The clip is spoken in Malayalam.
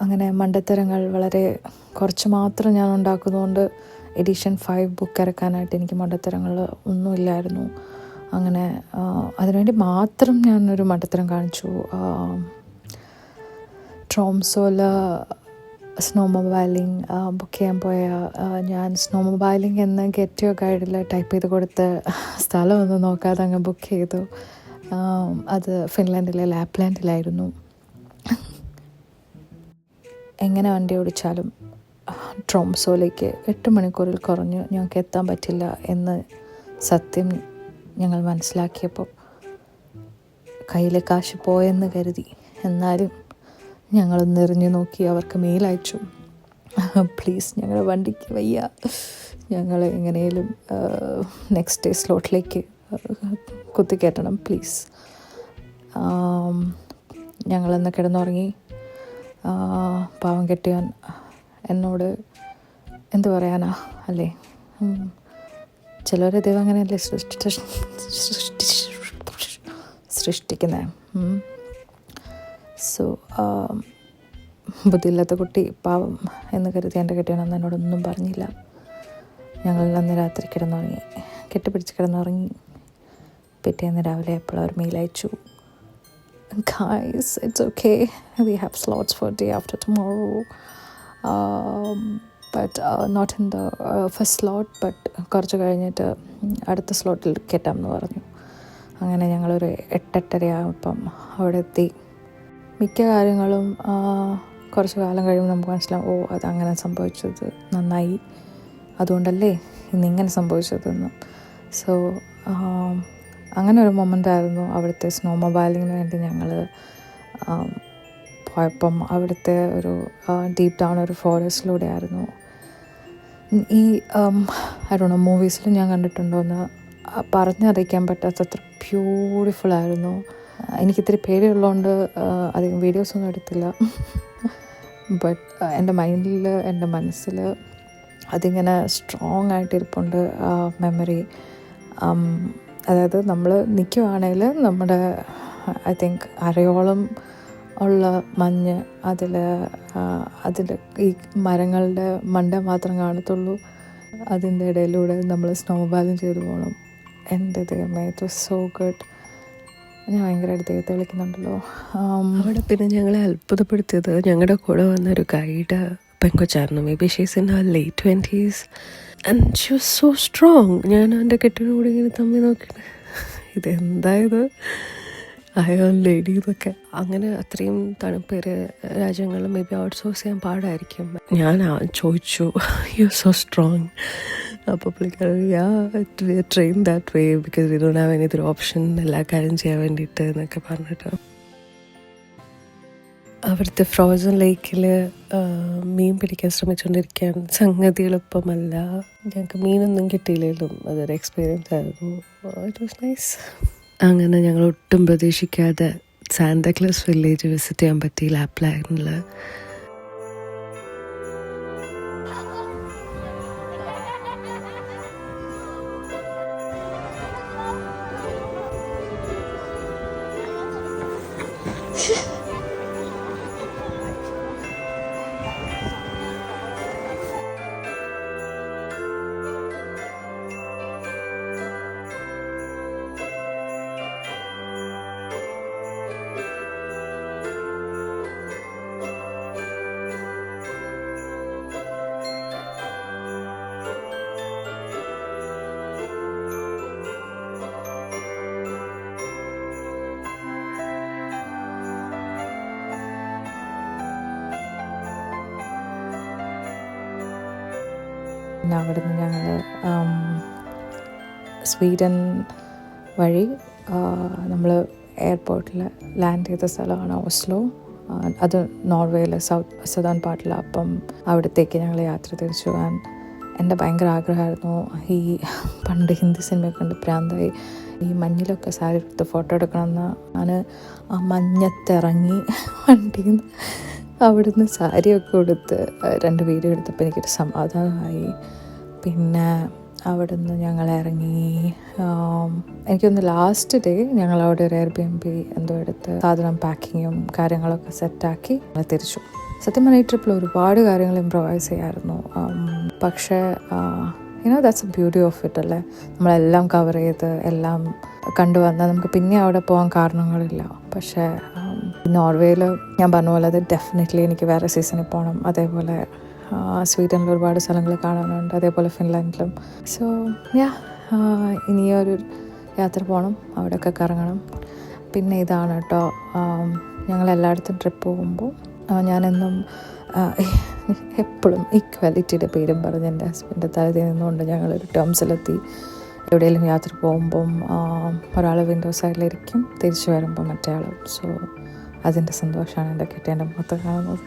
അങ്ങനെ മണ്ടത്തരങ്ങൾ വളരെ കുറച്ച് മാത്രം ഞാൻ ഉണ്ടാക്കുന്നതുകൊണ്ട് എഡിഷൻ 5 ബുക്ക് ഇറക്കാനായിട്ട് എനിക്ക് മണ്ടത്തരങ്ങൾ ഒന്നുമില്ലായിരുന്നു. അങ്ങനെ അതിനുവേണ്ടി മാത്രം ഞാനൊരു മണ്ടത്തരം കാണിച്ചു. ട്രോംസോയിൽ സ്നോമൊബൈലിംഗ് ബുക്ക് ചെയ്യാൻ പോയ ഞാൻ സ്നോമൊബൈലിംഗ് എന്ന് ഗെറ്റ് യുവർ ഗൈഡിൽ ടൈപ്പ് ചെയ്ത് കൊടുത്ത് സ്ഥലമൊന്നും നോക്കാതെ അങ്ങ് ബുക്ക് ചെയ്തു. അത് ഫിൻലാൻഡിലെ ലാപ്ലാൻഡിലായിരുന്നു. എങ്ങനെ വണ്ടി ഓടിച്ചാലും ട്രോംസോയിലേക്ക് 8 മണിക്കൂറിൽ കുറഞ്ഞ് ഞങ്ങൾക്ക് എത്താൻ പറ്റില്ല എന്ന് സത്യം ഞങ്ങൾ മനസ്സിലാക്കിയപ്പോൾ കയ്യിലെ കാശ് പോയെന്ന് കരുതി. എന്നാലും ഞങ്ങളൊന്ന് എറിഞ്ഞു നോക്കി അവർക്ക് മെയിൽ അയച്ചു, പ്ലീസ് ഞങ്ങളുടെ വണ്ടിക്ക് വയ്യ, ഞങ്ങൾ എങ്ങനെയും നെക്സ്റ്റ് ഡേ സ്ലോട്ടിലേക്ക് കുത്തിക്കയറ്റണം പ്ലീസ്. ഞങ്ങളന്ന് കിടന്നുറങ്ങി. പാവം കെട്ടിയാൻ എന്നോട് എന്തു പറയാനാ അല്ലേ, ചിലവരെ ദൈവം അങ്ങനെയല്ലേ സൃഷ്ടിക്കുന്നത്. സോ ബുദ്ധിയില്ലാത്ത കുട്ടി പാവം എന്ന് കരുതി എൻ്റെ കെട്ടിയവനൊന്നും എന്നോടൊന്നും പറഞ്ഞില്ല. ഞങ്ങൾ അന്ന് രാത്രി കിടന്നുറങ്ങി, കെട്ടിപ്പിടിച്ച് കിടന്നുറങ്ങി. പിറ്റേന്ന് രാവിലെ എപ്പോഴും അവർ മെയിൽ അയച്ചു, guys, it's okay, we have slots for day after tomorrow, but not in the first slot, but കുറച്ച് കഴിഞ്ഞിട്ട് അടുത്ത സ്ലോട്ടിൽ കയറ്റാം എന്ന് പറഞ്ഞു. അങ്ങനെ ഞങ്ങളൊരു 8-8:30 ആകുമ്പം അവിടെ എത്തി. മിക്ക കാര്യങ്ങളും കുറച്ച് കാലം കഴിയുമ്പോൾ നമുക്ക് മനസ്സിലാവും, ഓ അതങ്ങനെ സംഭവിച്ചത് നന്നായി, അതുകൊണ്ടല്ലേ ഇന്നിങ്ങനെ സംഭവിച്ചതെന്ന്. സോ അങ്ങനെ ഒരു മൊമെൻ്റ് ആയിരുന്നു അവിടുത്തെ സ്നോമൊബൈലിങ്ങിന് വേണ്ടി ഞങ്ങൾ പോയപ്പം. അവിടുത്തെ ഒരു ഡീപ്പ് ഡൗൺ ഒരു ഫോറസ്റ്റിലൂടെ ആയിരുന്നു. ഈ ഐ ഡോണ്ട് നോ മൂവീസിൽ ഞാൻ കണ്ടിട്ടുണ്ടോയെന്ന് പറഞ്ഞറിയിക്കാൻ പറ്റാത്തത്ര ബ്യൂട്ടിഫുള്ളായിരുന്നു. എനിക്കിത്തിരി പേടിയുള്ളതുകൊണ്ട് അധികം വീഡിയോസൊന്നും എടുത്തില്ല. ബട്ട് എൻ്റെ മൈൻഡിൽ, എൻ്റെ മനസ്സിൽ അതിങ്ങനെ സ്ട്രോങ് ആയിട്ടിരിപ്പുണ്ട് മെമ്മറി. അതായത് നമ്മൾ നിൽക്കുവാണെങ്കിൽ നമ്മുടെ ഐ തിങ്ക് അരയോളം ഉള്ള മഞ്ഞ് അതിൽ ഈ മരങ്ങളുടെ മണ്ട മാത്രം കാണത്തുള്ളൂ. അതിൻ്റെ ഇടയിലൂടെ നമ്മൾ സ്നോബാലും ചെയ്തു പോകണം. എൻ്റെ ദൈവമേ, ഇറ്റ് വാസ് സോ ഗുഡ്. ഞാൻ ഭയങ്കരമായിട്ട് ദൈവത്തെ വിളിക്കുന്നുണ്ടല്ലോ. അവിടെ പിന്നെ ഞങ്ങളെ അത്ഭുതപ്പെടുത്തിയത് ഞങ്ങളുടെ കൂടെ വന്നൊരു ഗൈഡ് പെങ്കൊച്ചായിരുന്നു. May be she's in her late 20s and she was so strong. ഞാൻ എൻ്റെ കെട്ടിനും കൂടി ഇങ്ങനെ തമ്മി നോക്കിയിട്ട് ഇതെന്തായത് അയൺ ലേഡി എന്നൊക്കെ. അങ്ങനെ അത്രയും തണുപ്പേറിയ രാജ്യങ്ങളിൽ മേ ബി ഔട്ട്സോഴ്സ് ചെയ്യാൻ പാടായിരിക്കും. ഞാൻ ചോദിച്ചു, യു സോ സ്ട്രോങ്. അപ്പോൾ പുള്ളിക്കാരി train that way because we don't have any other option, എല്ലാ കാര്യം ചെയ്യാൻ വേണ്ടിയിട്ട് എന്നൊക്കെ പറഞ്ഞിട്ട്. അവിടുത്തെ ഫ്രോസൺ ലേക്കിൽ മീൻ പിടിക്കാൻ ശ്രമിച്ചുകൊണ്ടിരിക്കാൻ സംഗതി എളുപ്പമല്ല. ഞങ്ങൾക്ക് മീനൊന്നും കിട്ടിയില്ലെങ്കിലും അതൊരു എക്സ്പീരിയൻസ് ആയിരുന്നു. It was nice. അങ്ങനെ ഞങ്ങൾ ഒട്ടും പ്രതീക്ഷിക്കാതെ സാന്താക്ലോസ് വില്ലേജ് വിസിറ്റ് ചെയ്യാൻ പറ്റി ലാപ്ലാൻഡിൽ. പിന്നെ അവിടെ നിന്ന് ഞങ്ങൾ സ്വീഡൻ വഴി നമ്മൾ എയർപോർട്ടിൽ ലാൻഡ് ചെയ്ത സ്ഥലമാണ് ഓസ്ലോ. അത് നോർവേയിലെ സദേൺ പാർട്ടിലാണ്. അപ്പം അവിടത്തേക്ക് ഞങ്ങൾ യാത്ര തിരിച്ചു പോകാൻ എൻ്റെ ഭയങ്കര ആഗ്രഹമായിരുന്നു. ഈ പണ്ട് ഹിന്ദി സിനിമയൊക്കെ കണ്ട് പ്രാന്തായി ഈ മഞ്ഞിലൊക്കെ സാരി എടുത്ത് ഫോട്ടോ എടുക്കണമെന്ന് ഞാൻ ആ മഞ്ഞത്തിറങ്ങി വണ്ടിയിൽ നിന്ന് അവിടുന്ന് സാരിയൊക്കെ കൊടുത്ത് 2 വീഡിയോ എടുത്തപ്പോൾ എനിക്കൊരു സമാധാനമായി. പിന്നെ അവിടുന്ന് ഞങ്ങൾ ഇറങ്ങി. എനിക്കൊന്ന് ലാസ്റ്റ് ഡേ ഞങ്ങളവിടെ ഒരു Airbnb എന്തോ എടുത്ത് സാധനം പാക്കിങ്ങും കാര്യങ്ങളൊക്കെ സെറ്റാക്കി തിരിച്ചു. സത്യം പറഞ്ഞാൽ ഈ ട്രിപ്പിൽ ഒരുപാട് കാര്യങ്ങൾ ഇമ്പ്രവൈസ് ചെയ്യായിരുന്നു. പക്ഷേ that's A beauty of it അല്ലേ. നമ്മളെല്ലാം കവർ ചെയ്ത് എല്ലാം കണ്ടുവന്നാൽ നമുക്ക് പിന്നെ അവിടെ പോകാൻ കാരണങ്ങളില്ല. പക്ഷേ നോർവേയിൽ ഞാൻ പറഞ്ഞ പോലെ അത് ഡെഫിനറ്റ്ലി എനിക്ക് വേറെ സീസണിൽ പോകണം. അതേപോലെ സ്വീഡനിൽ ഒരുപാട് സ്ഥലങ്ങൾ കാണാനുണ്ട്, അതേപോലെ ഫിൻലാൻഡിലും. സോ ഇനിയൊരു യാത്ര പോകണം, അവിടെയൊക്കെ കറങ്ങണം. പിന്നെ ഇതാണ് കേട്ടോ, ഞങ്ങളെല്ലായിടത്തും ട്രിപ്പ് പോകുമ്പോൾ ഞാനെന്നും എപ്പോഴും ഈക്വാലിറ്റിയുടെ പേരും പറഞ്ഞ് എൻ്റെ ഹസ്ബൻഡ് തലത്തിൽ നിന്നുകൊണ്ട് ഞങ്ങളൊരു ടേംസിലെത്തി. എവിടെയെങ്കിലും യാത്ര പോകുമ്പം ഒരാൾ വിൻഡോ സൈഡിലിരിക്കും, തിരിച്ചു വരുമ്പോൾ മറ്റേ ആൾ. സോ അതിൻ്റെ സന്തോഷമാണ് എൻ്റെ കെട്ടിയൻ്റെ മുഖത്ത് കാണുന്നത്.